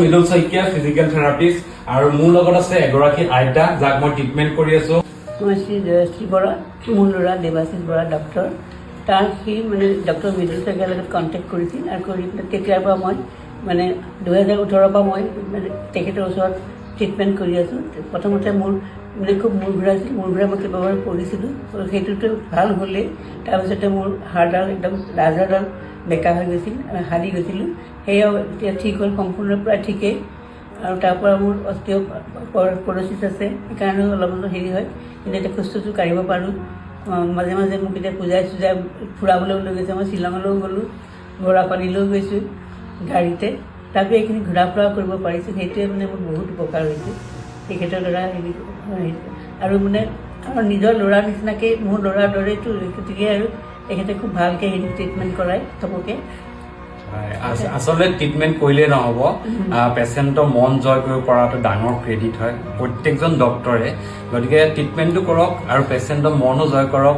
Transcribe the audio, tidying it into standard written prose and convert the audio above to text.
Mridul Saikia physical therapist আৰু মোৰ লগত আছে এগৰাকী আইতা যাক মই ট্ৰিটমেণ্ট কৰি আছো। মই শ্ৰী জয়শ্ৰী বৰা, মোৰ ল'ৰা দেৱাশীষ বৰা ডক্টৰ। তাৰ সি মানে ডক্টৰ মৃদুল শইকীয়াৰ লগত কণ্টেক্ট কৰিছিল আৰু কৰি পেলাই তেতিয়াৰ পৰা মই মানে 2018 পৰা মই মানে তেখেতৰ ওচৰত ট্ৰিটমেণ্ট কৰি আছোঁ। প্ৰথমতে মোৰ মানে খুব মূৰ ঘূৰাইছিল, মূৰ ঘূৰাই মই কেইবাবাৰ পৰিছিলোঁ, সেইটোতো ভাল হ'লেই। তাৰপিছতে মোৰ হাড়ডাল একদম ৰাজহাড়ডাল বেকা হৈ গৈছিল, হালি গৈছিলোঁ, সেয়াও এতিয়া ঠিক হ'ল, সম্পূৰ্ণ প্ৰায় ঠিকেই। আৰু তাৰ পৰা মোৰ অস্টিঅ'প'ৰচিছ আছে, সেইকাৰণেও অলপ হেৰি হয়, কিন্তু এতিয়া খোজটো কাঢ়িব পাৰোঁ। মাজে মাজে মোক এতিয়া পূজাই ফুৰাবলৈও লৈ গৈছে, মই শ্বিলঙলৈও গ'লোঁ, বৰাপানীলৈও গৈছোঁ গাড়ীতে, তাৰপৰা এইখিনি ঘূৰা ফুৰা কৰিব পাৰিছোঁ। সেইটোৱে মানে মোৰ বহুত উপকাৰ হৈছে তেখেতৰ দ্বাৰা। আৰু মানে আমাৰ নিজৰ ল'ৰাৰ নিচিনাকৈ মোৰ ল'ৰাৰ দৰেইতো, গতিকে আৰু তেখেতে খুব ভালকৈ ট্ৰিটমেণ্ট কৰায় চবকে। আচলতে ট্ৰিটমেণ্ট কৰিলেই নহ'ব, পেচেণ্টৰ মন জয় কৰিব পৰাটো ডাঙৰ ক্ৰেডিট হয় প্ৰত্যেকজন ডক্টৰে। গতিকে ট্ৰিটমেণ্টটো কৰক আৰু পেচেণ্টৰ মনো জয় কৰক।